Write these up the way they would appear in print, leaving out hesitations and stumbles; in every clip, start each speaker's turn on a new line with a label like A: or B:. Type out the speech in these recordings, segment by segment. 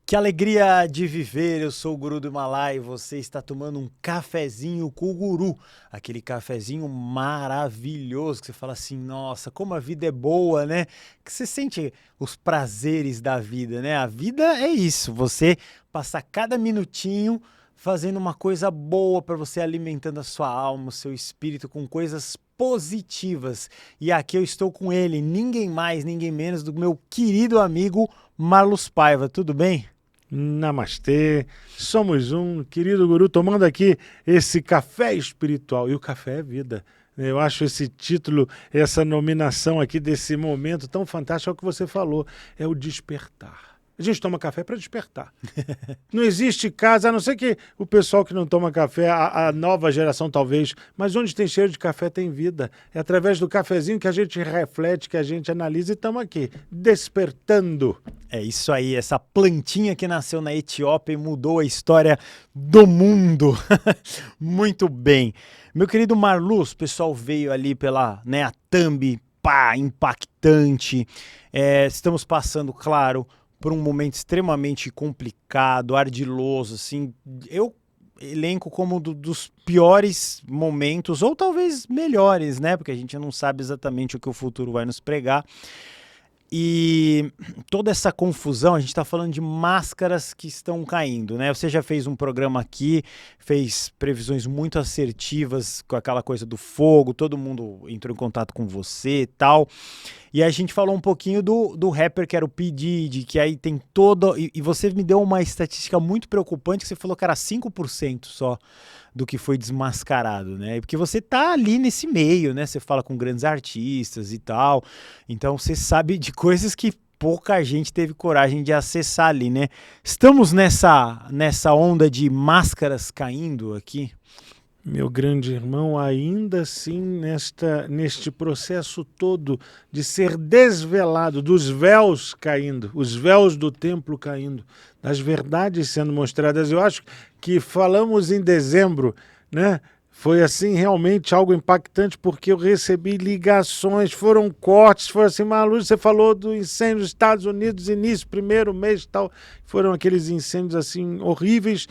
A: Que alegria de viver, eu sou o Guru do Himalaia e você está tomando um cafezinho com o Guru, aquele cafezinho maravilhoso que você fala assim, nossa, como a vida é boa, né? Que você sente os prazeres da vida, né? A vida é isso, você passar cada minutinho fazendo uma coisa boa para você alimentando a sua alma, o seu espírito com coisas positivas. E aqui eu estou com ele, ninguém mais, ninguém menos do meu querido amigo Marlos Paiva, tudo bem?
B: Namastê, somos um, querido Guru, tomando aqui esse café espiritual. E o café é vida. Eu acho esse título, essa nominação aqui desse momento tão fantástico, é o que você falou, é o despertar. A gente toma café para despertar. Não existe casa, a não ser que o pessoal que não toma café, a nova geração talvez, mas onde tem cheiro de café tem vida. É através do cafezinho que a gente reflete, que a gente analisa e estamos aqui, despertando.
A: É isso aí, essa plantinha que nasceu na Etiópia e mudou a história do mundo. Muito bem. Meu querido Marluz, o pessoal veio ali pela, né, a thumb, pá, impactante. Estamos passando, claro, por um momento extremamente complicado, ardiloso, assim. Eu elenco como dos piores momentos, ou talvez melhores, né? Porque a gente não sabe exatamente o que o futuro vai nos pregar. E toda essa confusão, a gente está falando de máscaras que estão caindo, né? Você já fez um programa aqui, fez previsões muito assertivas com aquela coisa do fogo, todo mundo entrou em contato com você e tal. E a gente falou um pouquinho do rapper que era o P. Diddy, que aí tem todo... E você me deu uma estatística muito preocupante, que você falou que era 5% só do que foi desmascarado, né? Porque você tá ali nesse meio, né? Você fala com grandes artistas e tal, então você sabe de coisas que pouca gente teve coragem de acessar ali, né? Estamos nessa onda de máscaras caindo aqui?
B: Meu grande irmão, ainda assim, neste processo todo de ser desvelado, dos véus caindo, os véus do templo caindo, das verdades sendo mostradas. Eu acho que falamos em dezembro, né? Foi assim realmente algo impactante, porque eu recebi ligações, foram cortes, foram assim, Malu, você falou do incêndio nos Estados Unidos, início, primeiro mês e tal, foram aqueles incêndios assim horríveis.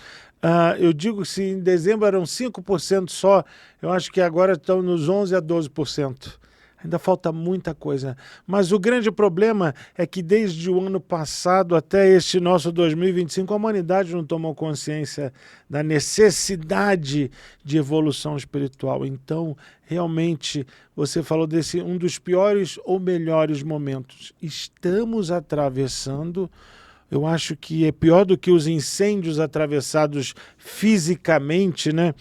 B: Eu digo que se em dezembro eram 5% só, eu acho que agora estão nos 11% a 12%. Ainda falta muita coisa. Mas o grande problema é que desde o ano passado até este nosso 2025, a humanidade não tomou consciência da necessidade de evolução espiritual. Então, realmente, você falou desse um dos piores ou melhores momentos. Estamos atravessando. Eu acho que é pior do que os incêndios atravessados fisicamente, né?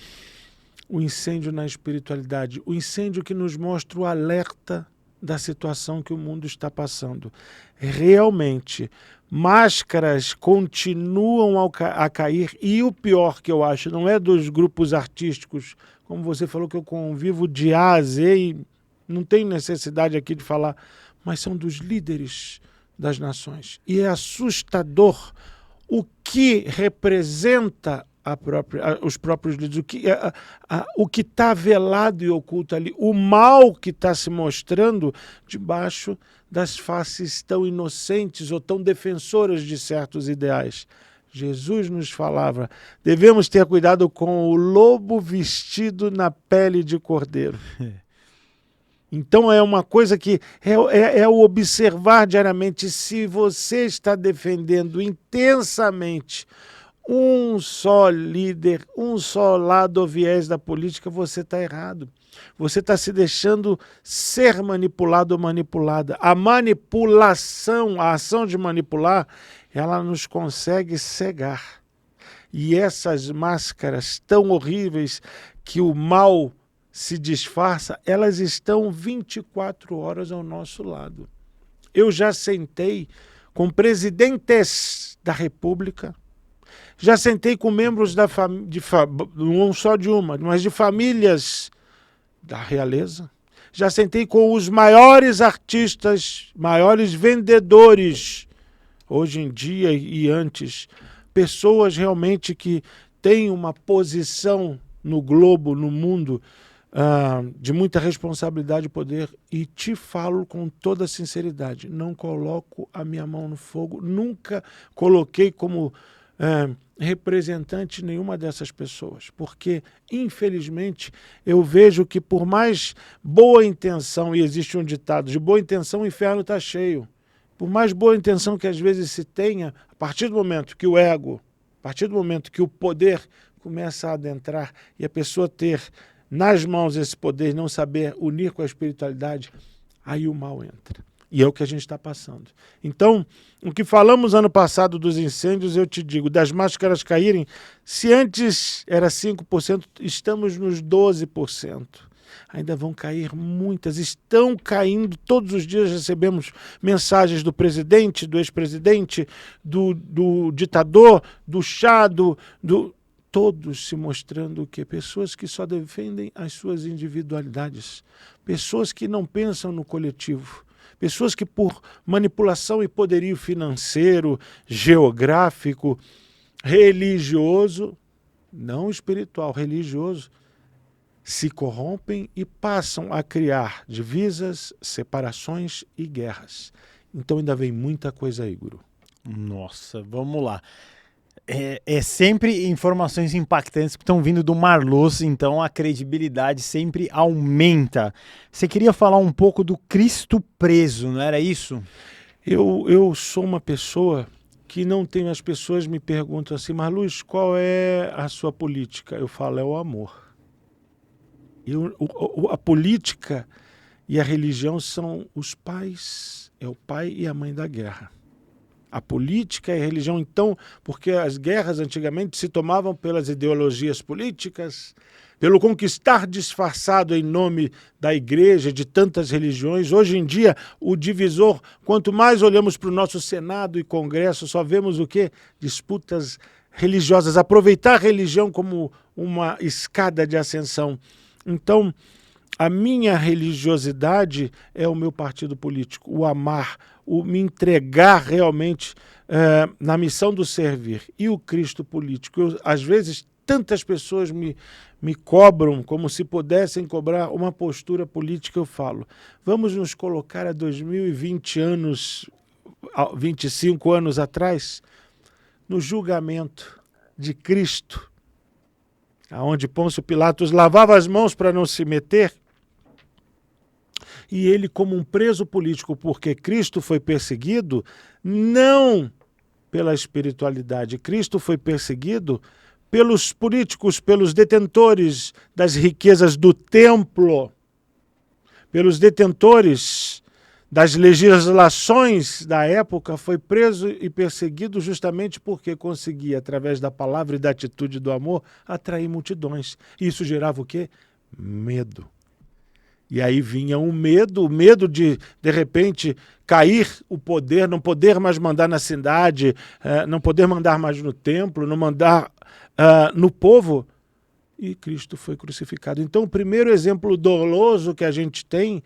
B: O incêndio na espiritualidade, o incêndio que nos mostra o alerta da situação que o mundo está passando. Realmente, máscaras continuam a cair, e o pior que eu acho não é dos grupos artísticos, como você falou que eu convivo de A a Z e não tenho necessidade aqui de falar, mas são dos líderes das nações. E é assustador o que representa os próprios líderes, o que está velado e oculto ali, o mal que está se mostrando debaixo das faces tão inocentes ou tão defensoras de certos ideais. Jesus nos falava, devemos ter cuidado com o lobo vestido na pele de cordeiro. Então é uma coisa que é o observar diariamente. Se você está defendendo intensamente um só líder, um só lado ou viés da política, você está errado. Você está se deixando ser manipulado ou manipulada. A manipulação, a ação de manipular, ela nos consegue cegar. E essas máscaras tão horríveis que o mal se disfarça, elas estão 24 horas ao nosso lado. Eu já sentei com presidentes da República, já sentei com membros da família, não só de uma, mas de famílias da realeza, já sentei com os maiores artistas, maiores vendedores, hoje em dia e antes, pessoas realmente que têm uma posição no globo, no mundo, de muita responsabilidade e poder, e te falo com toda sinceridade, não coloco a minha mão no fogo, nunca coloquei como representante nenhuma dessas pessoas, porque, infelizmente, eu vejo que por mais boa intenção, e existe um ditado, de boa intenção o inferno está cheio, por mais boa intenção que às vezes se tenha, a partir do momento que o ego, a partir do momento que o poder começa a adentrar e a pessoa ter nas mãos esse poder e não saber unir com a espiritualidade, aí o mal entra. E é o que a gente está passando. Então, o que falamos ano passado dos incêndios, eu te digo, das máscaras caírem, se antes era 5%, estamos nos 12%. Ainda vão cair muitas, estão caindo, todos os dias recebemos mensagens do presidente, do ex-presidente, do ditador, do chá, todos se mostrando que pessoas que só defendem as suas individualidades, pessoas que não pensam no coletivo, pessoas que por manipulação e poderio financeiro, geográfico, religioso, não espiritual, religioso, se corrompem e passam a criar divisas, separações e guerras. Então ainda vem muita coisa aí, Guru.
A: Nossa, vamos lá. É sempre informações impactantes que estão vindo do Marluz, então a credibilidade sempre aumenta. Você queria falar um pouco do Cristo preso, não era isso?
B: Eu sou uma pessoa que não tem, as pessoas me perguntam assim, Marluz, qual é a sua política? Eu falo, é o amor. A política e a religião são os pais, é o pai e a mãe da guerra. A política e a religião, então, porque as guerras antigamente se tomavam pelas ideologias políticas, pelo conquistar disfarçado em nome da igreja, de tantas religiões. Hoje em dia, o divisor, quanto mais olhamos para o nosso Senado e Congresso, só vemos o quê? Disputas religiosas, aproveitar a religião como uma escada de ascensão. Então, a minha religiosidade é o meu partido político, o amar, o me entregar realmente na missão do servir. E o Cristo político. Às vezes, tantas pessoas me cobram como se pudessem cobrar uma postura política. Eu falo, vamos nos colocar a 2020 anos, 25 anos atrás, no julgamento de Cristo, onde Pôncio Pilatos lavava as mãos para não se meter, e ele como um preso político, porque Cristo foi perseguido não pela espiritualidade, Cristo foi perseguido pelos políticos, pelos detentores das riquezas do templo, pelos detentores das legislações da época, foi preso e perseguido justamente porque conseguia, através da palavra e da atitude do amor, atrair multidões. Isso gerava o quê? Medo. E aí vinha o medo de repente, cair o poder, não poder mais mandar na cidade, não poder mandar mais no templo, não mandar no povo. E Cristo foi crucificado. Então, o primeiro exemplo doloso que a gente tem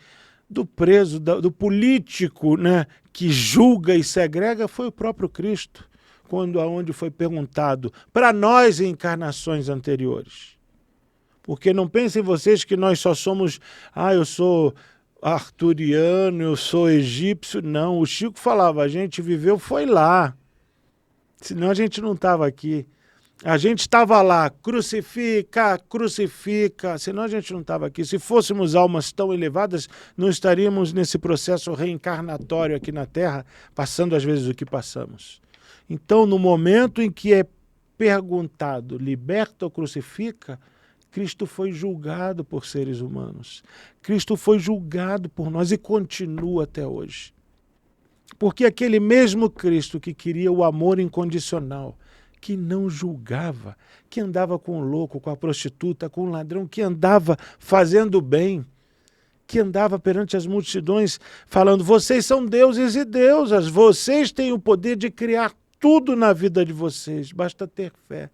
B: do preso, do político, né, que julga e segrega, foi o próprio Cristo, onde foi perguntado para nós em encarnações anteriores. Porque não pensem vocês que nós só somos, eu sou arturiano, eu sou egípcio. Não, o Chico falava, a gente viveu, foi lá. Senão a gente não estava aqui. A gente estava lá, crucifica, crucifica, senão a gente não estava aqui. Se fôssemos almas tão elevadas, não estaríamos nesse processo reencarnatório aqui na Terra, passando às vezes o que passamos. Então, no momento em que é perguntado, liberta ou crucifica, Cristo foi julgado por seres humanos. Cristo foi julgado por nós e continua até hoje. Porque aquele mesmo Cristo que queria o amor incondicional, que não julgava, que andava com o louco, com a prostituta, com o ladrão, que andava fazendo bem, que andava perante as multidões falando, vocês são deuses e deusas, vocês têm o poder de criar tudo na vida de vocês, basta ter fé.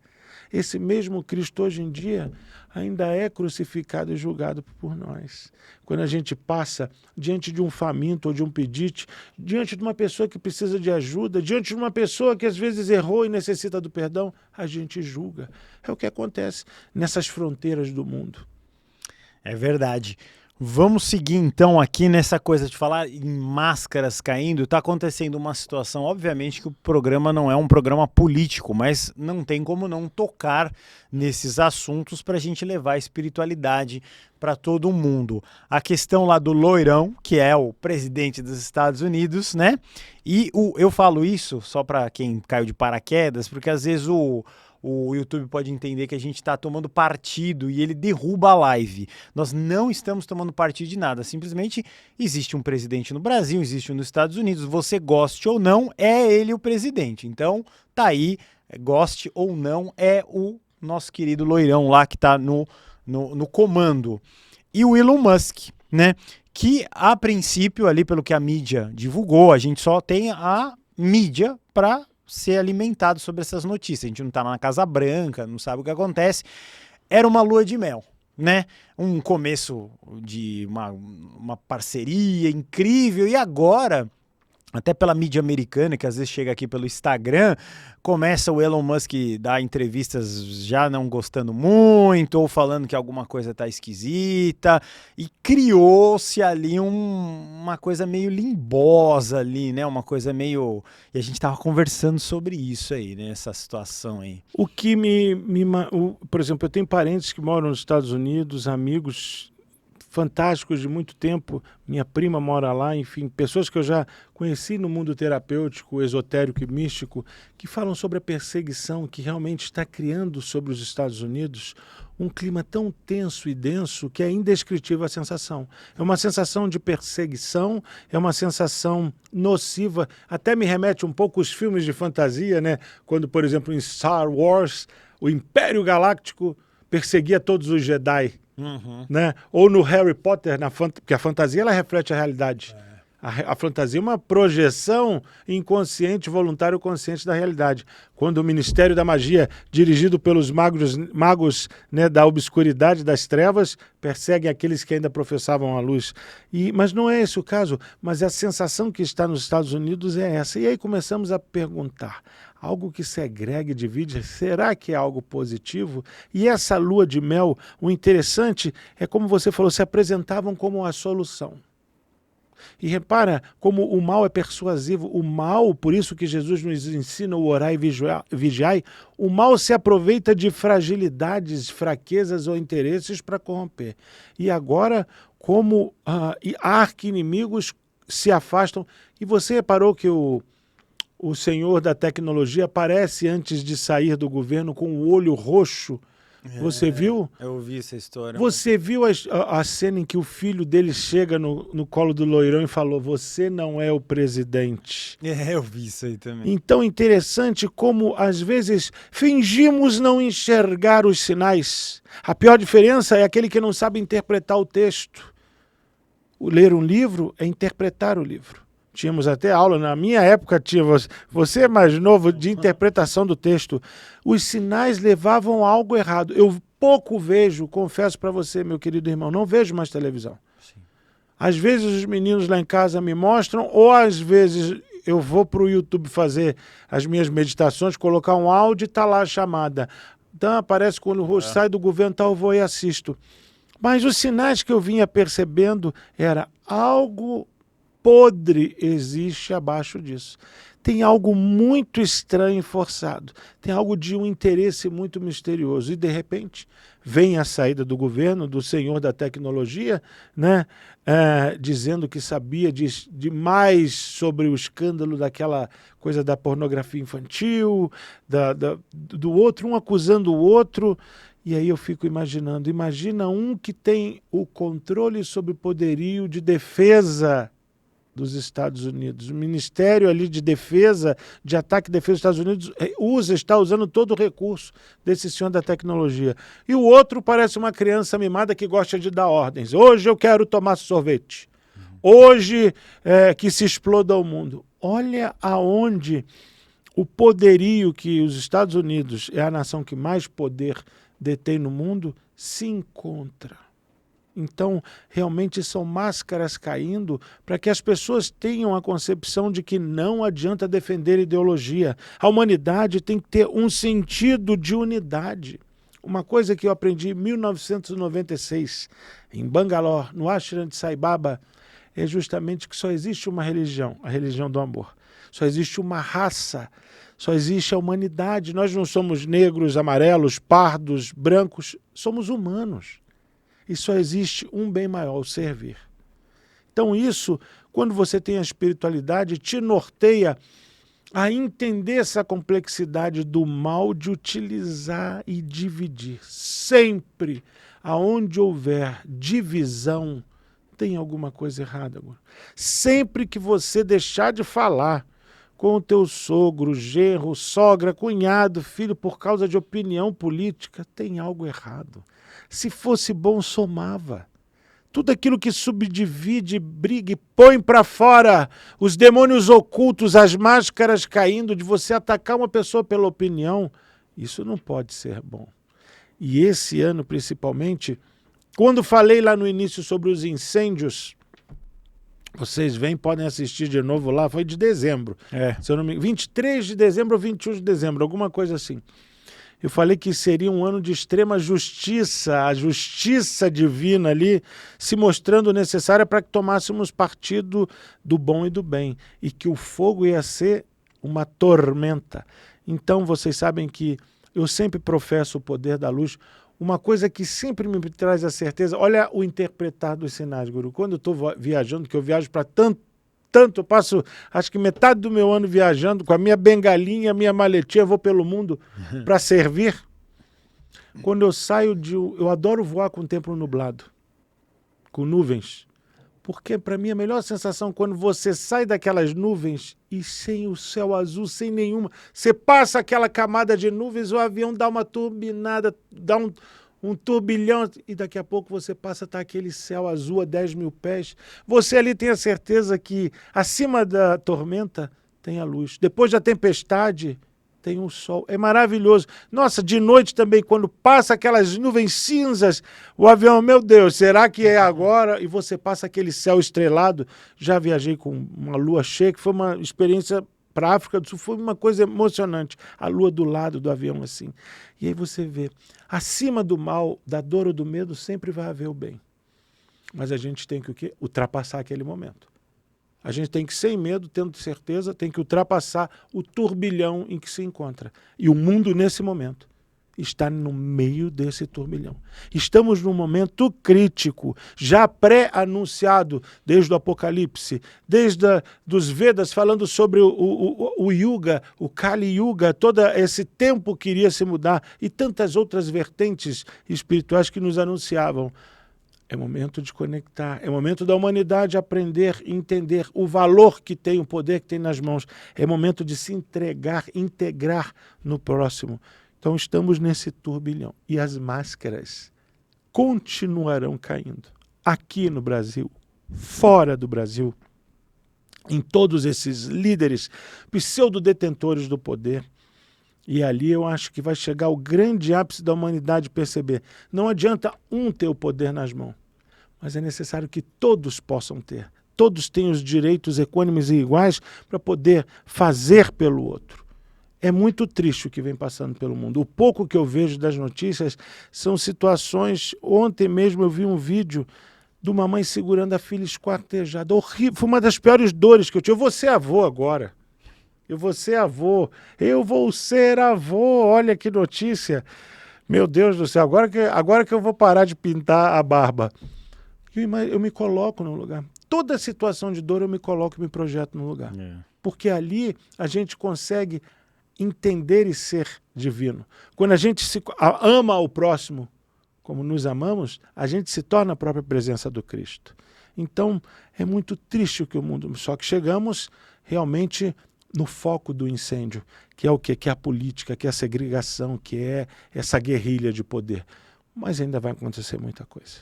B: Esse mesmo Cristo hoje em dia ainda é crucificado e julgado por nós. Quando a gente passa diante de um faminto ou de um pedinte, diante de uma pessoa que precisa de ajuda, diante de uma pessoa que às vezes errou e necessita do perdão, a gente julga. É o que acontece nessas fronteiras do mundo.
A: É verdade. Vamos seguir então aqui nessa coisa de falar em máscaras caindo. Está acontecendo uma situação, obviamente que o programa não é um programa político, mas não tem como não tocar nesses assuntos para a gente levar a espiritualidade para todo mundo. A questão lá do loirão, que é o presidente dos Estados Unidos, né? E eu falo isso só para quem caiu de paraquedas, porque às vezes o YouTube pode entender que a gente está tomando partido e ele derruba a live. Nós não estamos tomando partido de nada. Simplesmente existe um presidente no Brasil, existe um nos Estados Unidos. Você goste ou não, é ele o presidente. Então, tá aí, goste ou não, é o nosso querido loirão lá que está no comando. E o Elon Musk, né? Que a princípio, ali pelo que a mídia divulgou, a gente só tem a mídia para ser alimentado sobre essas notícias. A gente não tá na Casa Branca, não sabe o que acontece. Era uma lua de mel, né? Um começo de uma parceria incrível e agora, até pela mídia americana, que às vezes chega aqui pelo Instagram, começa o Elon Musk dar entrevistas já não gostando muito, ou falando que alguma coisa tá esquisita, e criou-se ali uma coisa meio limbosa ali, né? Uma coisa meio... E a gente tava conversando sobre isso aí, né? Essa situação aí.
B: O que por exemplo, eu tenho parentes que moram nos Estados Unidos, amigos fantásticos de muito tempo, minha prima mora lá, enfim, pessoas que eu já conheci no mundo terapêutico, esotérico e místico, que falam sobre a perseguição que realmente está criando sobre os Estados Unidos um clima tão tenso e denso que é indescritível a sensação. É uma sensação de perseguição, é uma sensação nociva, até me remete um pouco aos filmes de fantasia, né? Quando, por exemplo, em Star Wars, o Império Galáctico perseguia todos os Jedi.
A: Uhum.
B: Né? Ou no Harry Potter, porque a fantasia ela reflete a realidade. A fantasia é uma projeção inconsciente, voluntária ou consciente da realidade. Quando o Ministério da Magia, dirigido pelos magos né, da obscuridade, das trevas, persegue aqueles que ainda professavam a luz. Mas não é esse o caso, mas a sensação que está nos Estados Unidos é essa. E aí começamos a perguntar, algo que segrega e divide, será que é algo positivo? E essa lua de mel, o interessante é como você falou, se apresentavam como a solução. E repara como o mal é persuasivo. O mal, por isso que Jesus nos ensina o orar e vigiai, o mal se aproveita de fragilidades, fraquezas ou interesses para corromper. E agora, como arqui-inimigos se afastam. E você reparou que o senhor da tecnologia aparece antes de sair do governo com o olho roxo. Você viu?
A: Eu ouvi essa história.
B: Você viu a cena em que o filho dele chega no colo do loirão e falou, você não é o presidente.
A: Eu vi isso aí também.
B: Então, interessante como, às vezes, fingimos não enxergar os sinais. A pior diferença é aquele que não sabe interpretar o texto. Ler um livro é interpretar o livro. Tínhamos até aula, na minha época tinha, você é mais novo, de interpretação do texto. Os sinais levavam a algo errado. Eu pouco vejo, confesso para você, meu querido irmão, não vejo mais televisão. Sim. Às vezes os meninos lá em casa me mostram, ou às vezes eu vou para o YouTube fazer as minhas meditações, colocar um áudio e está lá a chamada. Então aparece quando sai do governo, tal, eu vou e assisto. Mas os sinais que eu vinha percebendo era algo podre existe abaixo disso. Tem algo muito estranho e forçado. Tem algo de um interesse muito misterioso. E, de repente, vem a saída do governo, do senhor da tecnologia, né, dizendo que sabia demais sobre o escândalo daquela coisa da pornografia infantil, do outro, um acusando o outro. E aí eu fico imaginando, imagina um que tem o controle sobre o poderio de defesa dos Estados Unidos. O Ministério ali de Defesa, de Ataque e Defesa dos Estados Unidos está usando todo o recurso desse senhor da tecnologia. E o outro parece uma criança mimada que gosta de dar ordens. Hoje eu quero tomar sorvete. Hoje que se exploda o mundo. Olha aonde o poderio que os Estados Unidos é a nação que mais poder detém no mundo se encontra. Então, realmente são máscaras caindo para que as pessoas tenham a concepção de que não adianta defender ideologia. A humanidade tem que ter um sentido de unidade. Uma coisa que eu aprendi em 1996, em Bangalore, no ashram de Sai Baba, é justamente que só existe uma religião, a religião do amor. Só existe uma raça, só existe a humanidade. Nós não somos negros, amarelos, pardos, brancos, somos humanos. E só existe um bem maior, o servir. Então isso, quando você tem a espiritualidade, te norteia a entender essa complexidade do mal de utilizar e dividir. Sempre, aonde houver divisão, tem alguma coisa errada. Sempre que você deixar de falar com o teu sogro, genro, sogra, cunhado, filho, por causa de opinião política, tem algo errado. Se fosse bom, somava. Tudo aquilo que subdivide, briga e põe para fora os demônios ocultos, as máscaras caindo, de você atacar uma pessoa pela opinião, isso não pode ser bom. E esse ano, principalmente, quando falei lá no início sobre os incêndios, vocês podem assistir de novo lá, foi de dezembro. Se eu não me... 23 de dezembro ou 21 de dezembro, alguma coisa assim. Eu falei que seria um ano de extrema justiça, a justiça divina ali se mostrando necessária para que tomássemos partido do bom e do bem, e que o fogo ia ser uma tormenta. Então vocês sabem que eu sempre professo o poder da luz. Uma coisa que sempre me traz a certeza, olha o interpretar dos sinais, Guru. Quando eu estou viajando, que eu viajo para tanto, eu passo acho que metade do meu ano viajando com a minha bengalinha, a minha maletinha, vou pelo mundo para servir. Quando eu saio eu adoro voar com o templo nublado, com nuvens, porque para mim a melhor sensação quando você sai daquelas nuvens e sem o céu azul, sem nenhuma, você passa aquela camada de nuvens, o avião dá uma turbinada, dá um turbilhão, e daqui a pouco você passa a estar aquele céu azul a 10 mil pés. Você ali tem a certeza que acima da tormenta tem a luz. Depois da tempestade tem um sol. É maravilhoso. Nossa, de noite também, quando passa aquelas nuvens cinzas, o avião, meu Deus, será que é agora? E você passa aquele céu estrelado. Já viajei com uma lua cheia, que foi uma experiência para a África do Sul, foi uma coisa emocionante. A lua do lado do avião assim. E aí você vê, acima do mal, da dor ou do medo, sempre vai haver o bem. Mas a gente tem que o quê? Ultrapassar aquele momento. A gente tem que, sem medo, tendo certeza, tem que ultrapassar o turbilhão em que se encontra. E o mundo, nesse momento, está no meio desse turbilhão. Estamos num momento crítico, já pré-anunciado desde o Apocalipse, desde dos Vedas, falando sobre o Yuga, o Kali Yuga, todo esse tempo que iria se mudar, e tantas outras vertentes espirituais que nos anunciavam. É momento de conectar, é momento da humanidade aprender e entender o valor que tem, o poder que tem nas mãos. É momento de se entregar, integrar no próximo. Então estamos nesse turbilhão. E as máscaras continuarão caindo. Aqui no Brasil, fora do Brasil, em todos esses líderes, pseudo-detentores do poder. E ali eu acho que vai chegar o grande ápice da humanidade perceber. Não adianta um ter o poder nas mãos, mas é necessário que todos possam ter. Todos têm os direitos equânimes e iguais para poder fazer pelo outro. É muito triste o que vem passando pelo mundo. O pouco que eu vejo das notícias são situações... Ontem mesmo eu vi um vídeo de uma mãe segurando a filha esquartejada. Horrível. Foi uma das piores dores que eu tive. Eu vou ser avô agora. Eu vou ser avô. Eu vou ser avô. Olha que notícia. Meu Deus do céu. Agora que eu vou parar de pintar a barba. Eu me coloco no lugar. Toda situação de dor eu me coloco e me projeto no lugar. Porque ali a gente consegue entender e ser divino. Quando a gente ama o próximo como nos amamos, a gente se torna a própria presença do Cristo. Então, é muito triste o que o mundo... Só que chegamos realmente no foco do incêndio, que é o quê? Que é a política, que é a segregação, que é essa guerrilha de poder. Mas ainda vai acontecer muita coisa.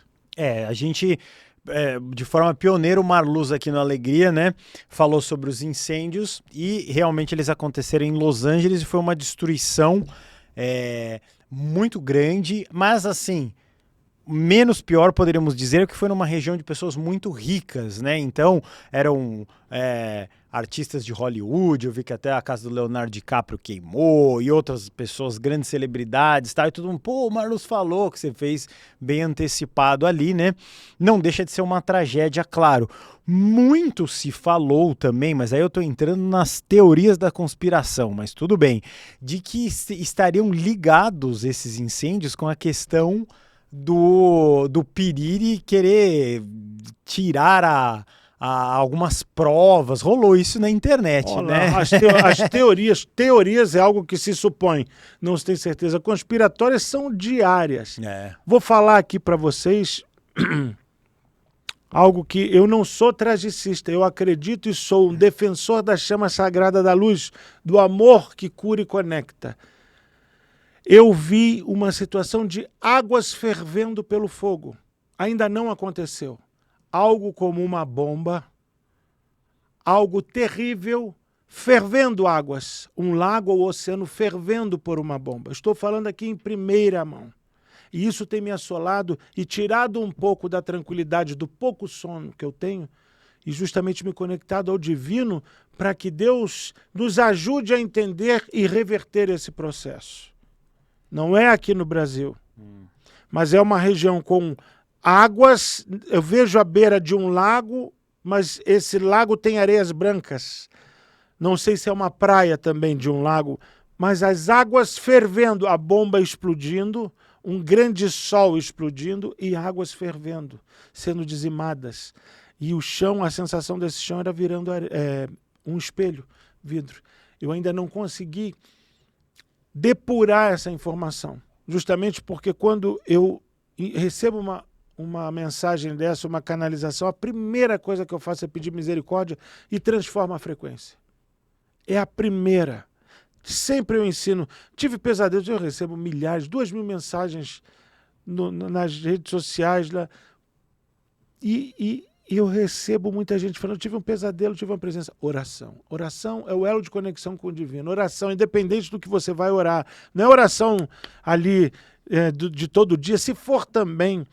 A: A gente... de forma pioneira, o Marluz aqui no Alegria, né, falou sobre os incêndios e realmente eles aconteceram em Los Angeles e foi uma destruição muito grande, mas assim, menos pior, poderíamos dizer, que foi numa região de pessoas muito ricas, né? Então, eram artistas de Hollywood, eu vi que até a casa do Leonardo DiCaprio queimou, e outras pessoas, grandes celebridades, tá? E todo mundo, pô, o Marlos falou que você fez bem antecipado ali, né? Não deixa de ser uma tragédia, claro. Muito se falou também, mas aí eu tô entrando nas teorias da conspiração, mas tudo bem, de que estariam ligados esses incêndios com a questão do Piriri querer tirar algumas provas. Rolou isso na internet,
B: Olha,
A: né?
B: as teorias é algo que se supõe, não se tem certeza. Conspiratórias são diárias. Vou falar aqui para vocês algo que eu não sou tragicista, eu acredito e sou um defensor da chama sagrada da luz, do amor que cura e conecta. Eu vi uma situação de águas fervendo pelo fogo. Ainda não aconteceu. Algo como uma bomba, algo terrível, fervendo águas. Um lago ou oceano fervendo por uma bomba. Estou falando aqui em primeira mão. E isso tem me assolado e tirado um pouco da tranquilidade, do pouco sono que eu tenho, e justamente me conectado ao divino para que Deus nos ajude a entender e reverter esse processo. Não é aqui no Brasil, mas é uma região com águas. Eu vejo a beira de um lago, mas esse lago tem areias brancas. Não sei se é uma praia também de um lago, mas as águas fervendo, a bomba explodindo, um grande sol explodindo e águas fervendo, sendo dizimadas. E o chão, a sensação desse chão era virando um espelho, vidro. Eu ainda não consegui depurar essa informação, justamente porque quando eu recebo uma mensagem dessa, uma canalização, a primeira coisa que eu faço é pedir misericórdia e transformo a frequência. É a primeira. Sempre eu ensino. Tive pesadelos, eu recebo milhares, 2.000 mensagens nas redes sociais lá. E eu recebo muita gente falando, tive um pesadelo, tive uma presença. Oração. Oração é o elo de conexão com o divino. Oração, independente do que você vai orar. Não é oração ali de todo dia, se for também,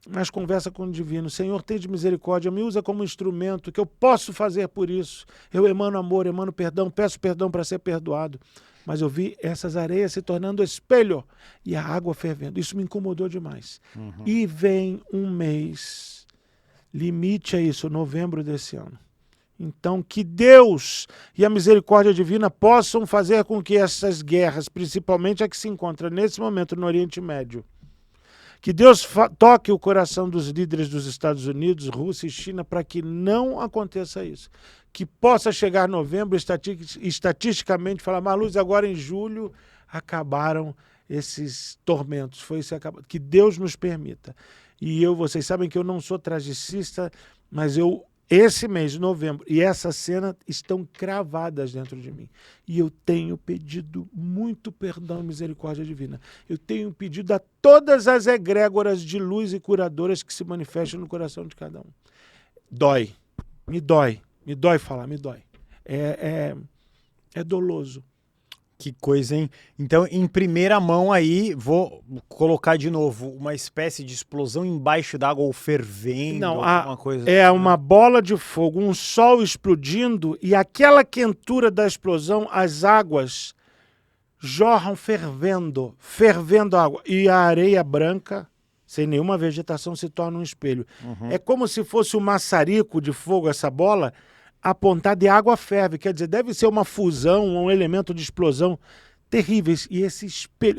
B: mas conversa com o divino. Senhor, tem de misericórdia, me usa como instrumento, que eu posso fazer por isso. Eu emano amor, emano perdão, peço perdão para ser perdoado. Mas eu vi essas areias se tornando espelho e a água fervendo. Isso me incomodou demais. E vem um mês, limite a isso, novembro desse ano. Então, que Deus e a misericórdia divina possam fazer com que essas guerras, principalmente a que se encontra nesse momento no Oriente Médio, que Deus toque o coração dos líderes dos Estados Unidos, Rússia e China para que não aconteça isso. Que possa chegar novembro, estatisticamente, falar, Marluz, agora em julho acabaram esses tormentos. Foi isso acabado. Que Deus nos permita. E vocês sabem que eu não sou tragicista, mas esse mês de novembro e essa cena estão cravadas dentro de mim. E eu tenho pedido muito perdão e misericórdia divina. Eu tenho pedido a todas as egrégoras de luz e curadoras que se manifestam no coração de cada um. Dói. Me dói falar, me dói. É doloso.
A: Que coisa, hein? Então, em primeira mão aí, vou colocar de novo uma espécie de explosão embaixo d'água ou fervendo,
B: Não,
A: alguma coisa.
B: É uma bola de fogo, um sol explodindo e aquela quentura da explosão, as águas jorram fervendo a água. E a areia branca, sem nenhuma vegetação, se torna um espelho. É como se fosse um maçarico de fogo, essa bola, apontada e a água ferve. Quer dizer, deve ser uma fusão, um elemento de explosão terríveis. E esse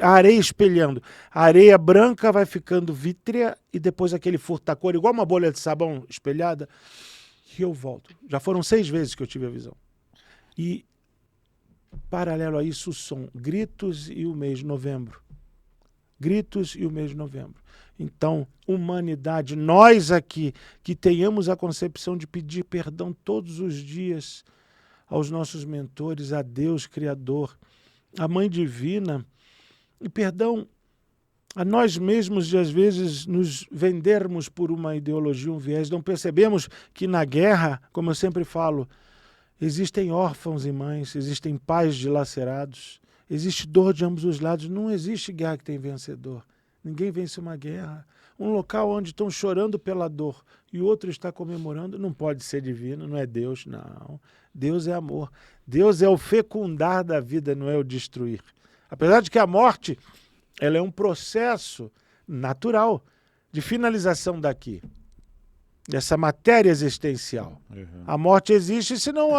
B: a areia espelhando. A areia branca vai ficando vítrea e depois aquele furtacor, igual uma bolha de sabão espelhada. E eu volto. Já foram 6 vezes que eu tive a visão. E, paralelo a isso, o som. Gritos e o mês de novembro. Gritos e o mês de novembro. Então, humanidade, nós aqui, que tenhamos a concepção de pedir perdão todos os dias aos nossos mentores, a Deus Criador, a Mãe Divina, e perdão a nós mesmos de, às vezes, nos vendermos por uma ideologia, um viés. Não percebemos que na guerra, como eu sempre falo, existem órfãos e mães, existem pais dilacerados, existe dor de ambos os lados, não existe guerra que tem vencedor. Ninguém vence uma guerra. Um local onde estão chorando pela dor e o outro está comemorando, não pode ser divino, não é Deus, não. Deus é amor. Deus é o fecundar da vida, não é o destruir. Apesar de que a morte, ela é um processo natural de finalização daqui, dessa matéria existencial.
A: Uhum.
B: A morte existe, senão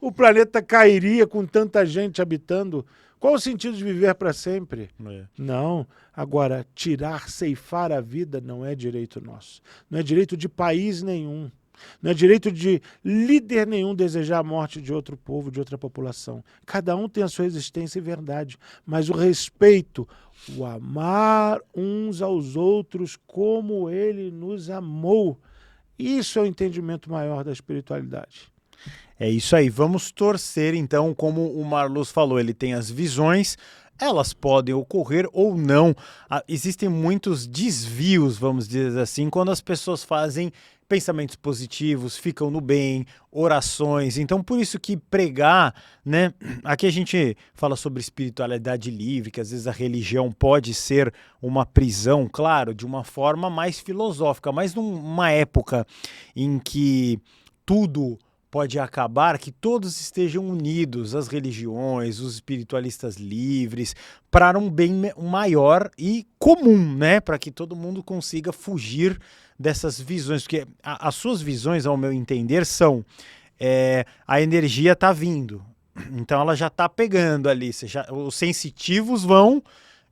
B: o planeta cairia com tanta gente habitando. Qual o sentido de viver para sempre? Não. Agora, tirar, ceifar a vida não é direito nosso. Não é direito de país nenhum. Não é direito de líder nenhum desejar a morte de outro povo, de outra população. Cada um tem a sua existência e verdade. Mas o respeito, o amar uns aos outros como ele nos amou, isso é o entendimento maior da espiritualidade.
A: É isso aí, vamos torcer então, como o Marluz falou, ele tem as visões, elas podem ocorrer ou não. Existem muitos desvios, vamos dizer assim, quando as pessoas fazem pensamentos positivos, ficam no bem, orações. Então, por isso que pregar, né? Aqui a gente fala sobre espiritualidade livre, que às vezes a religião pode ser uma prisão, claro, de uma forma mais filosófica, mas numa época em que tudo pode acabar, que todos estejam unidos, as religiões, os espiritualistas livres, para um bem maior e comum, né? Para que todo mundo consiga fugir dessas visões, porque as suas visões, ao meu entender, são a energia está vindo, então ela já está pegando ali, os sensitivos vão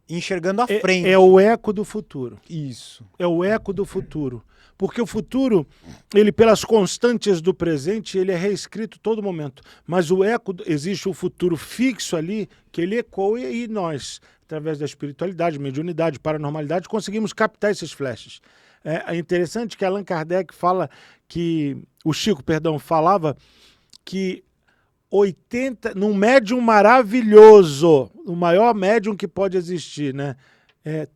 A: enxergando à frente.
B: É o eco do futuro.
A: Isso.
B: É o eco do futuro. Porque o futuro, ele pelas constantes do presente, ele é reescrito todo momento. Mas o eco, existe o futuro fixo ali, que ele ecoa e nós, através da espiritualidade, mediunidade, paranormalidade, conseguimos captar esses flashes. É interessante que Allan Kardec fala que, falava que 80, num médium maravilhoso, o maior médium que pode existir, né?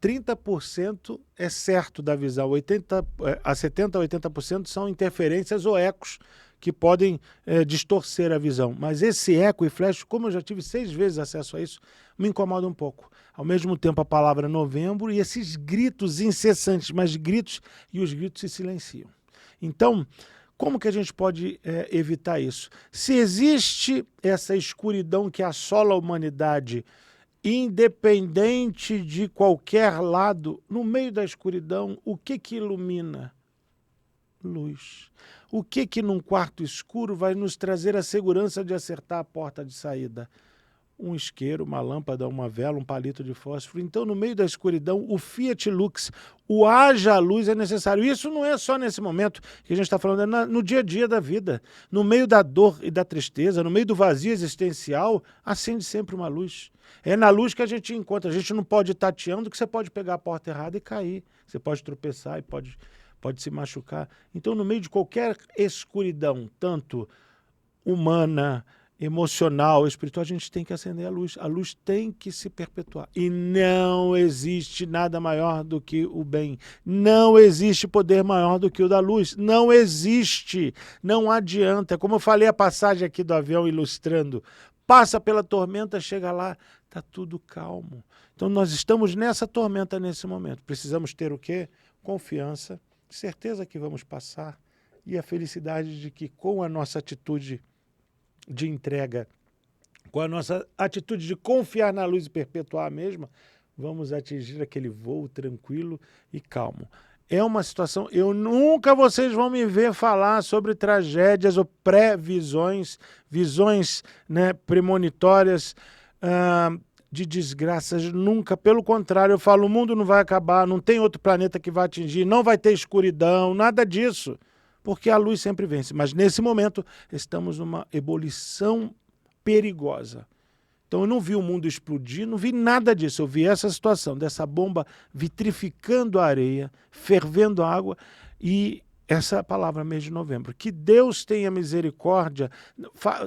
B: 30% é certo da visão, 70% a 80% são interferências ou ecos que podem distorcer a visão. Mas esse eco e flash, como eu já tive 6 vezes acesso a isso, me incomoda um pouco. Ao mesmo tempo a palavra novembro e esses gritos incessantes, mas gritos, e os gritos se silenciam. Então, como que a gente pode evitar isso? Se existe essa escuridão que assola a humanidade, independente de qualquer lado, no meio da escuridão, o que ilumina? Luz. O que num quarto escuro vai nos trazer a segurança de acertar a porta de saída? Um isqueiro, uma lâmpada, uma vela, um palito de fósforo. Então, no meio da escuridão, o Fiat Lux, o haja luz é necessário. Isso não é só nesse momento que a gente está falando, é no dia a dia da vida. No meio da dor e da tristeza, no meio do vazio existencial, acende sempre uma luz. É na luz que a gente encontra. A gente não pode ir tateando, que você pode pegar a porta errada e cair. Você pode tropeçar e pode se machucar. Então, no meio de qualquer escuridão, tanto humana, emocional, espiritual, a gente tem que acender a luz. A luz tem que se perpetuar. E não existe nada maior do que o bem. Não existe poder maior do que o da luz. Não existe. Não adianta. Como eu falei a passagem aqui do avião ilustrando, passa pela tormenta, chega lá, está tudo calmo. Então nós estamos nessa tormenta nesse momento. Precisamos ter o quê? Confiança, certeza que vamos passar e a felicidade de que com a nossa atitude de entrega, com a nossa atitude de confiar na luz e perpetuar a mesma, vamos atingir aquele voo tranquilo e calmo. É uma situação, vocês vão me ver falar sobre tragédias ou previsões, visões, né, premonitórias de desgraças, nunca. Pelo contrário, eu falo, o mundo não vai acabar, não tem outro planeta que vai atingir, não vai ter escuridão, nada disso. Porque a luz sempre vence. Mas nesse momento estamos numa ebulição perigosa. Então eu não vi o mundo explodir, não vi nada disso. Eu vi essa situação, dessa bomba vitrificando a areia, fervendo a água e essa palavra mês de novembro. Que Deus tenha misericórdia,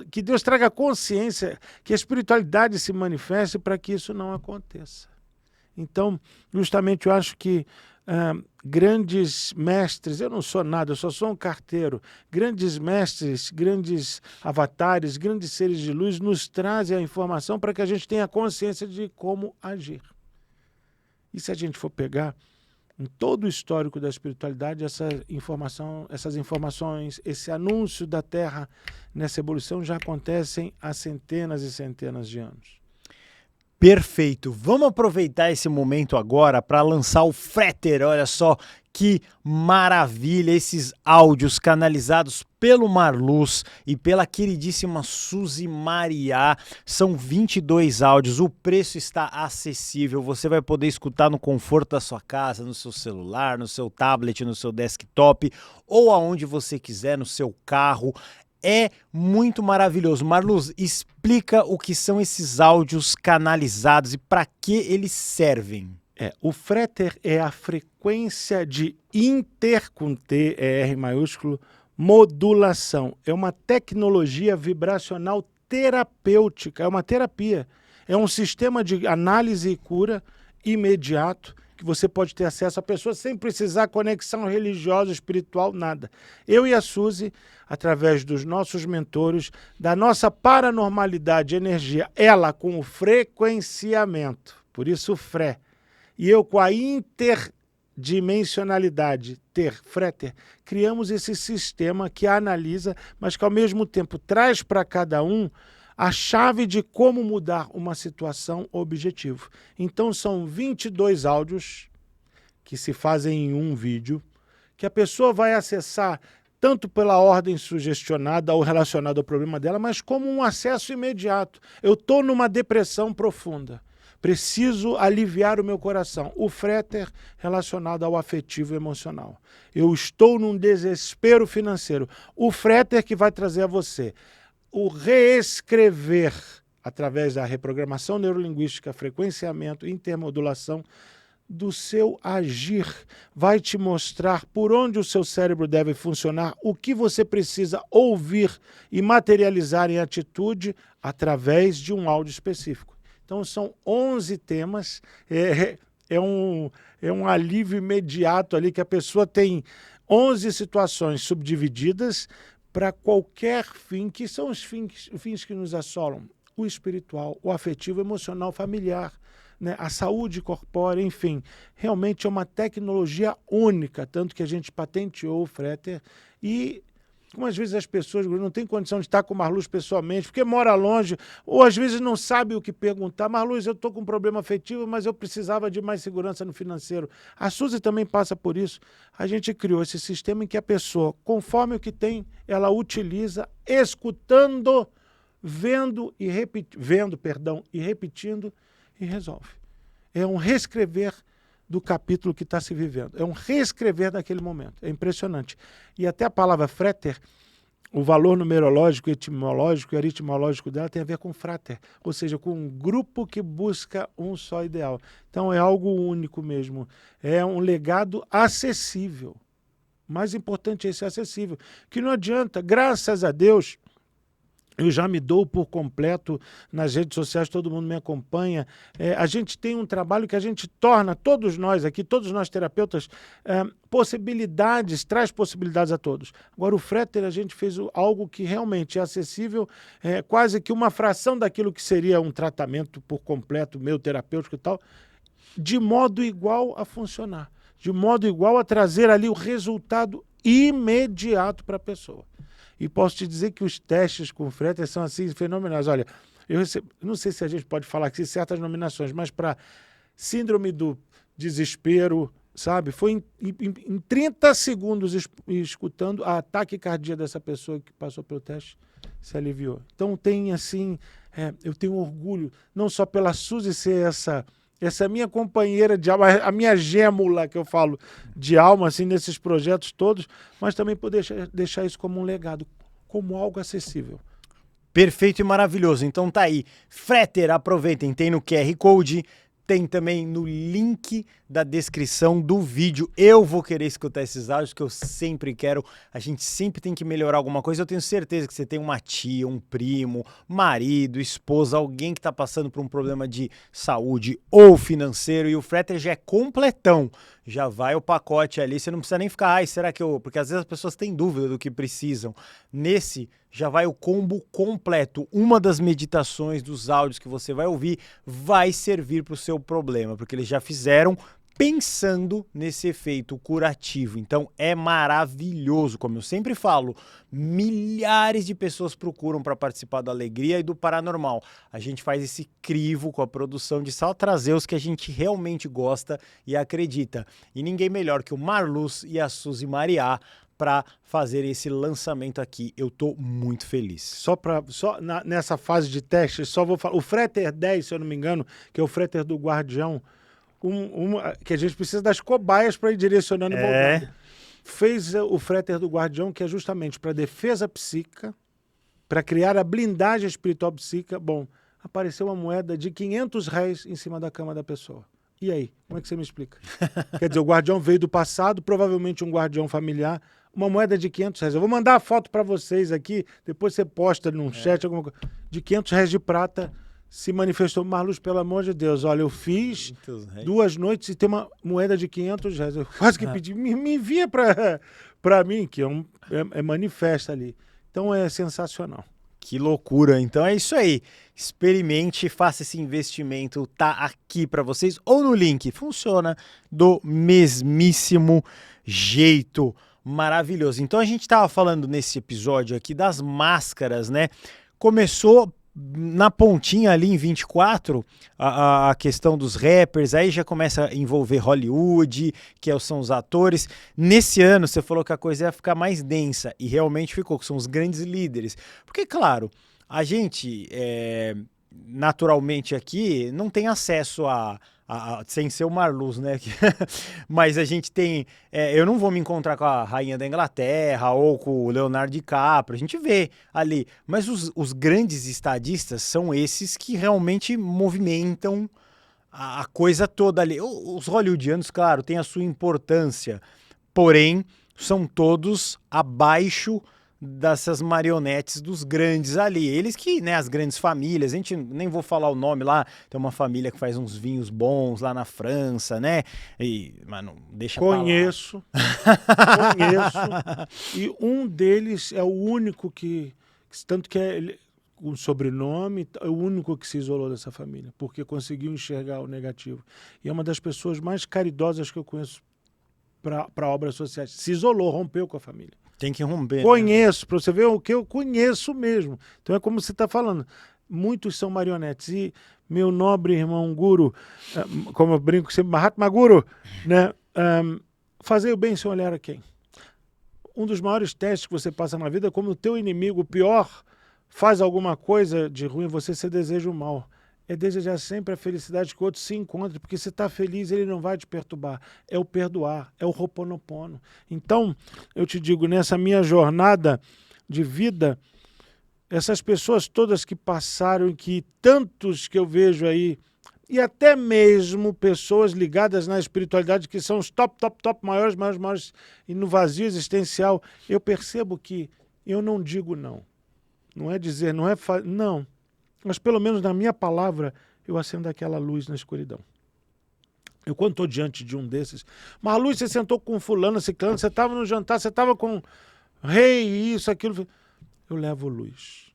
B: que Deus traga consciência, que a espiritualidade se manifeste para que isso não aconteça. Então, justamente eu acho que grandes mestres, eu não sou nada, eu só sou um carteiro, grandes mestres, grandes avatares, grandes seres de luz nos trazem a informação para que a gente tenha consciência de como agir. E se a gente for pegar em todo o histórico da espiritualidade, essas informações, esse anúncio da Terra nessa evolução já acontecem há centenas e centenas de anos.
A: Perfeito. Vamos aproveitar esse momento agora para lançar o Freter. Olha só que maravilha, esses áudios canalizados pelo Marluz e pela queridíssima Suzy Mariá. São 22 áudios, o preço está acessível, você vai poder escutar no conforto da sua casa, no seu celular, no seu tablet, no seu desktop ou aonde você quiser, no seu carro. É muito maravilhoso. Marluz, explica o que são esses áudios canalizados e para que eles servem.
B: O Freter é a frequência de inter, com T, R maiúsculo, modulação. É uma tecnologia vibracional terapêutica, é uma terapia. É um sistema de análise e cura imediato, que você pode ter acesso à pessoa sem precisar conexão religiosa, espiritual, nada. Eu e a Suzy, através dos nossos mentores, da nossa paranormalidade, energia, ela com o frequenciamento, por isso o Fré, e eu com a interdimensionalidade, Freter, criamos esse sistema que analisa, mas que ao mesmo tempo traz para cada um a chave de como mudar uma situação objetivo. Então são 22 áudios que se fazem em um vídeo, que a pessoa vai acessar tanto pela ordem sugestionada ou relacionada ao problema dela, mas como um acesso imediato. Eu estou numa depressão profunda. Preciso aliviar o meu coração. O Freter relacionado ao afetivo e emocional. Eu estou num desespero financeiro. O Freter que vai trazer a você o reescrever, através da reprogramação neurolinguística, frequenciamento, intermodulação, do seu agir. Vai te mostrar por onde o seu cérebro deve funcionar, o que você precisa ouvir e materializar em atitude através de um áudio específico. Então são 11 temas, é um alívio imediato ali, que a pessoa tem 11 situações subdivididas para qualquer fim, que são os fins que nos assolam: o espiritual, o afetivo, o emocional, familiar, né? A saúde corpórea, enfim. Realmente é uma tecnologia única, tanto que a gente patenteou o Freter e como às vezes as pessoas não têm condição de estar com o Marluz pessoalmente, porque mora longe, ou às vezes não sabe o que perguntar. Marluz, eu estou com um problema afetivo, mas eu precisava de mais segurança no financeiro. A Suzy também passa por isso. A gente criou esse sistema em que a pessoa, conforme o que tem, ela utiliza, escutando, vendo e repetindo, e resolve. É um reescrever do capítulo que está se vivendo. É um reescrever daquele momento. É impressionante. E até a palavra Freter, o valor numerológico, etimológico e aritmológico dela tem a ver com frater, ou seja, com um grupo que busca um só ideal. Então é algo único mesmo. É um legado acessível. O mais importante é ser acessível. Que não adianta, graças a Deus, eu já me dou por completo nas redes sociais, todo mundo me acompanha. A gente tem um trabalho que a gente torna, todos nós aqui, todos nós terapeutas, traz possibilidades a todos. Agora, o Freter, a gente fez algo que realmente é acessível, quase que uma fração daquilo que seria um tratamento por completo, meu terapêutico e tal, de modo igual a funcionar, de modo igual a trazer ali o resultado imediato para a pessoa. E posso te dizer que os testes com o Freter são assim fenomenais. Olha, não sei se a gente pode falar aqui certas nominações, mas para síndrome do desespero, sabe? Foi em 30 segundos escutando, a ataque cardíaco dessa pessoa que passou pelo teste se aliviou. Então tem assim, eu tenho orgulho, não só pela Suzy ser essa minha companheira de alma, a minha gêmula, que eu falo, de alma, assim, nesses projetos todos, mas também poder deixar isso como um legado, como algo acessível.
A: Perfeito e maravilhoso. Então tá aí. Freter, aproveitem, tem no QR Code, tem também no link da descrição do vídeo. Eu vou querer escutar esses áudios, que eu sempre quero. A gente sempre tem que melhorar alguma coisa. Eu tenho certeza que você tem uma tia, um primo, marido, esposa, alguém que está passando por um problema de saúde ou financeiro. E o Freter já é completão. já vai o pacote ali, você não precisa nem ficar, ai, será que eu... Porque às vezes as pessoas têm dúvida do que precisam. Nesse, já vai o combo completo. Uma das meditações, dos áudios que você vai ouvir, vai servir para o seu problema, porque eles já fizeram pensando nesse efeito curativo. Então é maravilhoso, como eu sempre falo, milhares de pessoas procuram para participar da Alegria e do Paranormal. A gente faz esse crivo com a produção de só trazer os que a gente realmente gosta e acredita. E ninguém melhor que o Marluz e a Suzy Mariá para fazer esse lançamento aqui. Eu tô muito feliz.
B: Nessa fase de teste, só vou falar. O Freter 10, se eu não me engano, que é o Freter do Guardião, que a gente precisa das cobaias para ir direcionando e voltando. Fez o Freter do Guardião, que é justamente para defesa psíquica, para criar a blindagem espiritual psíquica. Bom, apareceu uma moeda de R$500 em cima da cama da pessoa. E aí, como é que você me explica? Quer dizer, o guardião veio do passado, provavelmente um guardião familiar, uma moeda de R$500. Eu vou mandar a foto para vocês aqui, depois você posta num chat alguma coisa. De R$500 de prata, se manifestou. Marluz, pelo amor de Deus, olha, eu fiz 2 noites e tem uma moeda de R$500. Eu quase que pedi, me envia para mim, que é manifesta ali. Então é sensacional.
A: Que loucura. Então é isso aí. Experimente, faça esse investimento, tá aqui para vocês ou no link. Funciona do mesmíssimo jeito. Maravilhoso. Então a gente tava falando nesse episódio aqui das máscaras, né? Começou na pontinha ali em 24, a questão dos rappers, aí já começa a envolver Hollywood, que são os atores. Nesse ano, você falou que a coisa ia ficar mais densa, e realmente ficou, que são os grandes líderes. Porque, claro, a gente, naturalmente aqui, não tem acesso sem ser o Marluz, né? Mas a gente tem... eu não vou me encontrar com a Rainha da Inglaterra ou com o Leonardo DiCaprio, a gente vê ali. Mas os grandes estadistas são esses que realmente movimentam a coisa toda ali. Os hollywoodianos, claro, têm a sua importância, porém, são todos abaixo dessas marionetes dos grandes ali. Eles que, né, as grandes famílias, a gente nem vou falar o nome lá, tem uma família que faz uns vinhos bons lá na França, né? Mas não deixa
B: Conheço. E um deles é o único que tanto que o sobrenome, é o único que se isolou dessa família, porque conseguiu enxergar o negativo. E é uma das pessoas mais caridosas que eu conheço para obras sociais. Se isolou, rompeu com a família.
A: Tem que romper.
B: Conheço, para você ver o que eu conheço mesmo. Então é como você está falando. Muitos são marionetes. E meu nobre irmão Guru, como eu brinco sempre, Mahatma Guru, né? Fazer o bem sem olhar a quem. Um dos maiores testes que você passa na vida é como o teu inimigo, o pior, faz alguma coisa de ruim, você deseja o mal. É desejar sempre a felicidade que o outro se encontre, porque se está feliz, ele não vai te perturbar. É o perdoar, é o Ho'oponopono. Então, eu te digo, nessa minha jornada de vida, essas pessoas todas que passaram, que tantos que eu vejo aí, e até mesmo pessoas ligadas na espiritualidade, que são os top, maiores, e no vazio existencial, eu percebo que eu não digo não. Não é dizer, não. Mas pelo menos na minha palavra, eu acendo aquela luz na escuridão. Eu, quando estou diante de um desses, Marluz, você sentou com fulano, ciclano, você estava no jantar, você estava com rei, isso, aquilo. Eu levo luz.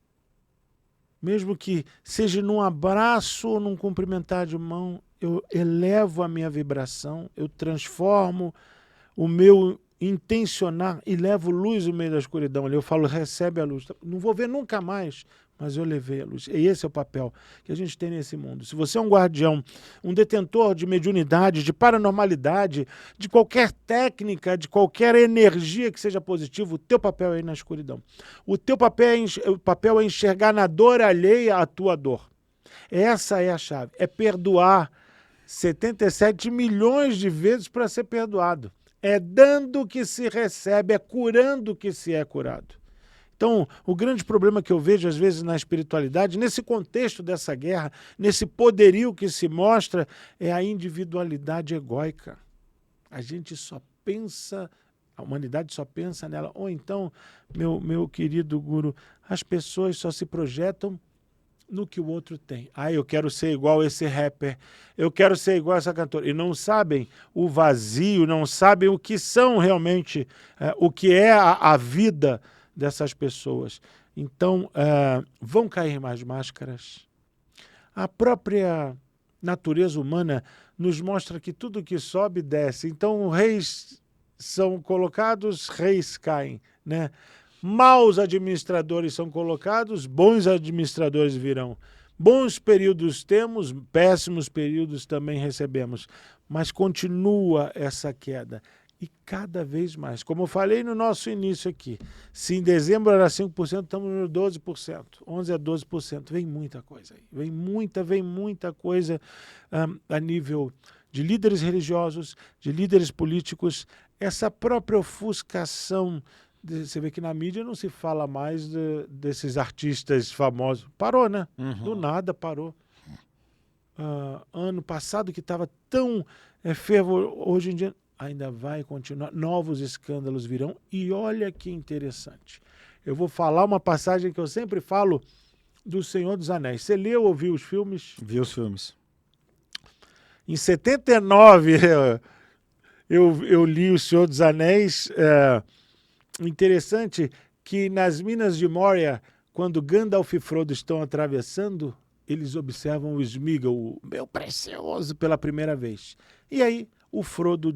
B: Mesmo que seja num abraço ou num cumprimentar de mão, eu elevo a minha vibração, eu transformo o meu intencionar e levo luz no meio da escuridão. Eu falo, recebe a luz. Não vou ver nunca mais, mas eu levei a luz. E esse é o papel que a gente tem nesse mundo. Se você é um guardião, um detentor de mediunidade, de paranormalidade, de qualquer técnica, de qualquer energia que seja positiva, o teu papel é ir na escuridão. O teu papel é enxergar na dor alheia a tua dor. Essa é a chave. É perdoar 77 milhões de vezes para ser perdoado. É dando que se recebe, é curando que se é curado. Então, o grande problema que eu vejo, às vezes, na espiritualidade, nesse contexto dessa guerra, nesse poderio que se mostra, é a individualidade egóica. A gente só pensa, a humanidade só pensa nela. Ou então, meu querido Guru, as pessoas só se projetam no que o outro tem. Eu quero ser igual esse rapper, eu quero ser igual essa cantora. E não sabem o vazio, não sabem o que são realmente, o que é a vida dessas pessoas. Então, vão cair mais máscaras. A própria natureza humana nos mostra que tudo que sobe, desce. Então, reis são colocados, reis caem, né? Maus administradores são colocados, bons administradores virão. Bons períodos temos, péssimos períodos também recebemos. Mas continua essa queda. E cada vez mais. Como eu falei no nosso início aqui, se em dezembro era 5%, estamos no 12%. 11% a 12%. Vem muita coisa aí. Vem muita coisa a nível de líderes religiosos, de líderes políticos. Essa própria ofuscação. Você vê que na mídia não se fala mais desses artistas famosos. Parou, né? Do nada parou. Ano passado que estava tão fervor, hoje em dia ainda vai continuar. Novos escândalos virão. E olha que interessante. Eu vou falar uma passagem que eu sempre falo do Senhor dos Anéis. Você leu ou viu os filmes?
A: Vi os filmes.
B: Em 79 eu li O Senhor dos Anéis. Interessante que nas Minas de Moria, quando Gandalf e Frodo estão atravessando, eles observam o Sméagol, o meu precioso, pela primeira vez. E aí o Frodo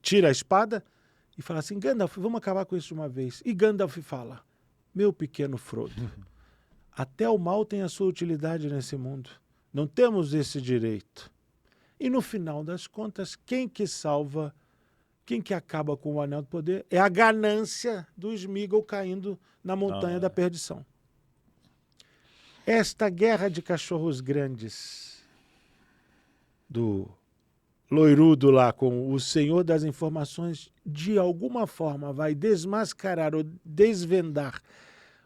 B: tira a espada e fala assim, Gandalf, vamos acabar com isso de uma vez. E Gandalf fala, meu pequeno Frodo, até o mal tem a sua utilidade nesse mundo. Não temos esse direito. E no final das contas, quem que salva, quem que acaba com o Anel do Poder é a ganância do Sméagol caindo na montanha da perdição. Esta guerra de cachorros grandes do loirudo lá com o Senhor das Informações, de alguma forma vai desmascarar ou desvendar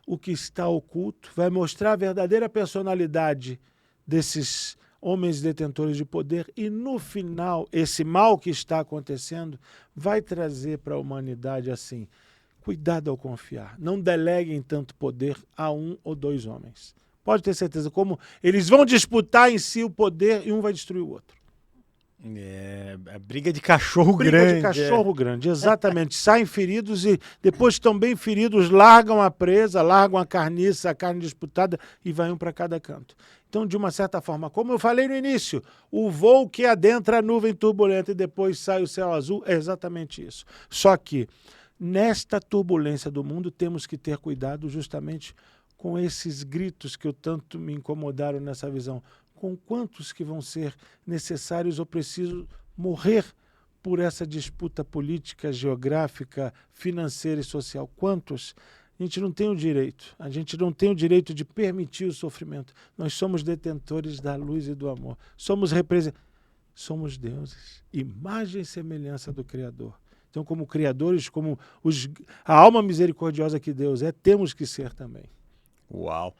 B: o que está oculto, vai mostrar a verdadeira personalidade desses homens detentores de poder e, no final, esse mal que está acontecendo vai trazer para a humanidade assim, cuidado ao confiar, não deleguem tanto poder a um ou dois homens. Pode ter certeza, como eles vão disputar em si o poder e um vai destruir o outro.
A: É briga de cachorro grande.
B: Briga de cachorro grande, exatamente. Saem feridos e depois estão bem feridos, largam a presa, largam a carniça, a carne disputada e vai um para cada canto. Então, de uma certa forma, como eu falei no início, o voo que adentra a nuvem turbulenta e depois sai o céu azul é exatamente isso. Só que, nesta turbulência do mundo, temos que ter cuidado justamente com esses gritos que eu tanto me incomodaram nessa visão. Com quantos que vão ser necessários ou preciso morrer por essa disputa política, geográfica, financeira e social? Quantos? A gente não tem o direito. A gente não tem o direito de permitir o sofrimento. Nós somos detentores da luz e do amor. Somos somos deuses, imagem e semelhança do Criador. Então, como criadores, como a alma misericordiosa que Deus é, temos que ser também.
A: Uau!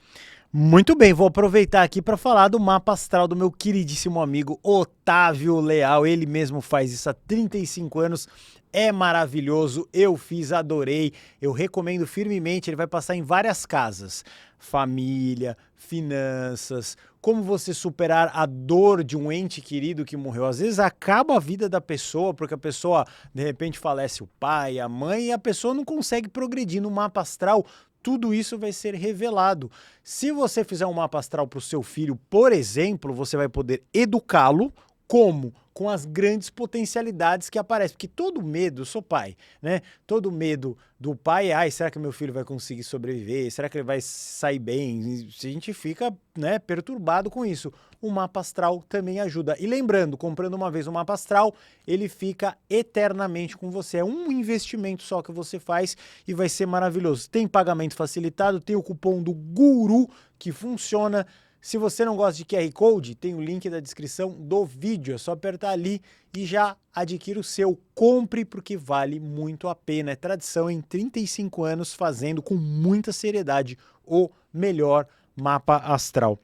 A: Muito bem, vou aproveitar aqui para falar do mapa astral do meu queridíssimo amigo Otávio Leal. Ele mesmo faz isso há 35 anos. É maravilhoso, eu fiz, adorei, eu recomendo firmemente, ele vai passar em várias casas. Família, finanças, como você superar a dor de um ente querido que morreu. Às vezes acaba a vida da pessoa, porque a pessoa de repente falece o pai, a mãe, e a pessoa não consegue progredir no mapa astral. Tudo isso vai ser revelado. Se você fizer um mapa astral para o seu filho, por exemplo, você vai poder educá-lo como? Com as grandes potencialidades que aparecem. Porque todo medo, eu sou pai, né? Todo medo do pai é, será que meu filho vai conseguir sobreviver? Será que ele vai sair bem? A gente fica, né, perturbado com isso. O mapa astral também ajuda. E lembrando, comprando uma vez o mapa astral, ele fica eternamente com você. É um investimento só que você faz e vai ser maravilhoso. Tem pagamento facilitado, tem o cupom do Guru que funciona. Se você não gosta de QR Code, tem o link da descrição do vídeo. É só apertar ali e já adquira o seu. Compre porque vale muito a pena. É tradição em 35 anos fazendo com muita seriedade o melhor mapa astral.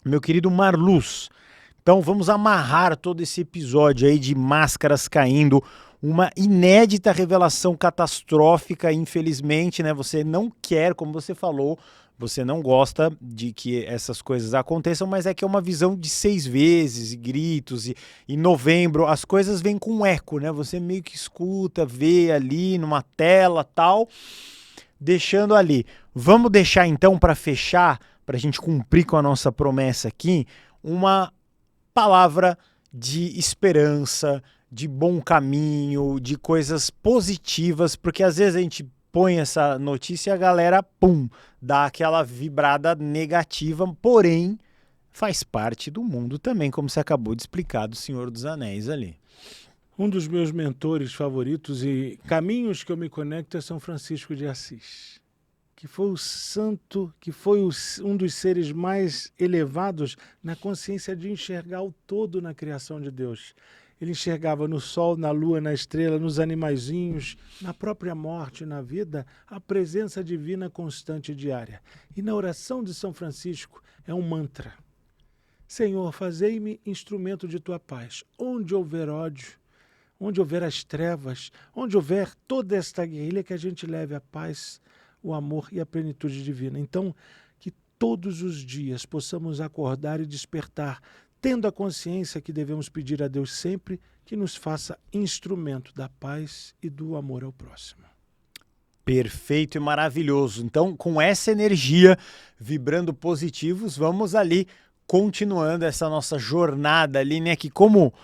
A: Meu querido Marluz, então vamos amarrar todo esse episódio aí de máscaras caindo. Uma inédita revelação catastrófica, infelizmente, né? Você não quer, como você falou, você não gosta de que essas coisas aconteçam, mas é que é uma visão de 6 vezes, e gritos, e em novembro as coisas vêm com um eco, né? Você meio que escuta, vê ali numa tela tal, deixando ali. Vamos deixar então para fechar, para a gente cumprir com a nossa promessa aqui, uma palavra de esperança, de bom caminho, de coisas positivas, porque às vezes a gente põe essa notícia e a galera, pum, dá aquela vibrada negativa, porém faz parte do mundo também, como você acabou de explicar do Senhor dos Anéis ali.
B: Um dos meus mentores favoritos e caminhos que eu me conecto é São Francisco de Assis, que foi o santo, que foi um dos seres mais elevados na consciência de enxergar o todo na criação de Deus. Ele enxergava no sol, na lua, na estrela, nos animaizinhos, na própria morte, na vida, a presença divina constante e diária. E na oração de São Francisco é um mantra. Senhor, fazei-me instrumento de tua paz. Onde houver ódio, onde houver as trevas, onde houver toda esta guerrilha, que a gente leve a paz, o amor e a plenitude divina. Então, que todos os dias possamos acordar e despertar, tendo a consciência que devemos pedir a Deus sempre que nos faça instrumento da paz e do amor ao próximo.
A: Perfeito e maravilhoso. Então, com essa energia, vibrando positivos, vamos ali continuando essa nossa jornada ali, né? Que como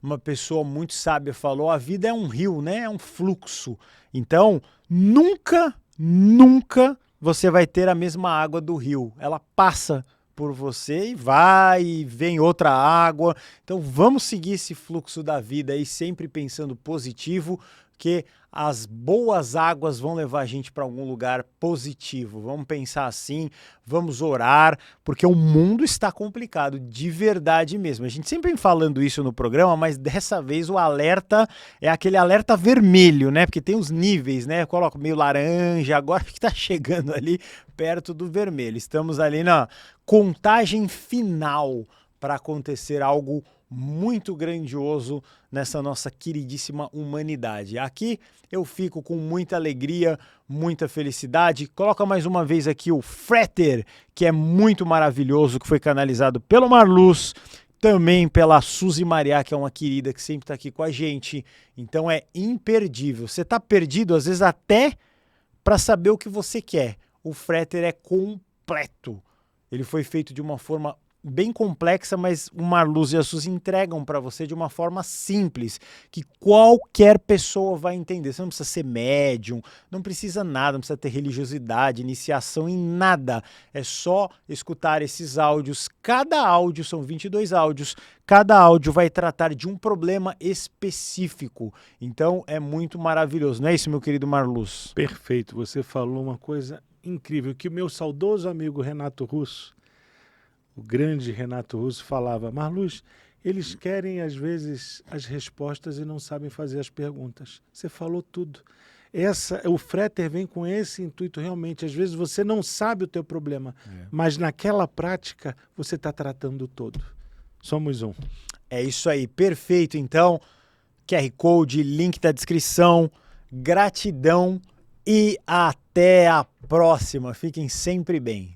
A: uma pessoa muito sábia falou, a vida é um rio, né? É um fluxo. Então, nunca você vai ter a mesma água do rio. Ela passa por você e vai e vem outra água. Então vamos seguir esse fluxo da vida aí, sempre pensando positivo, que as boas águas vão levar a gente para algum lugar positivo. Vamos pensar assim, vamos orar, porque o mundo está complicado, de verdade mesmo. A gente sempre vem falando isso no programa, mas dessa vez o alerta é aquele alerta vermelho, né? Porque tem os níveis, né? Coloca meio laranja, agora que está chegando ali perto do vermelho. Estamos ali na contagem final para acontecer algo muito grandioso nessa nossa queridíssima humanidade. Aqui eu fico com muita alegria, muita felicidade. Coloca mais uma vez aqui o Frater, que é muito maravilhoso, que foi canalizado pelo Marluz, também pela Suzy Mariá, que é uma querida que sempre está aqui com a gente. Então é imperdível. Você está perdido, às vezes até para saber o que você quer. O Frater é completo. Ele foi feito de uma forma bem complexa, mas o Marluz e a Suzy entregam para você de uma forma simples, que qualquer pessoa vai entender. Você não precisa ser médium, não precisa nada, não precisa ter religiosidade, iniciação em nada. É só escutar esses áudios. Cada áudio, são 22 áudios, cada áudio vai tratar de um problema específico. Então é muito maravilhoso. Não é isso, meu querido Marluz?
B: Perfeito, você falou uma coisa incrível, que o meu saudoso amigo Renato Russo, o grande Renato Russo, falava: Marluz, eles querem às vezes as respostas e não sabem fazer as perguntas. Você falou tudo. O Frater vem com esse intuito realmente. Às vezes você não sabe o teu problema, mas naquela prática você está tratando todo. Somos um.
A: É isso aí, perfeito. Então, QR Code, link da descrição, gratidão e até a próxima. Fiquem sempre bem.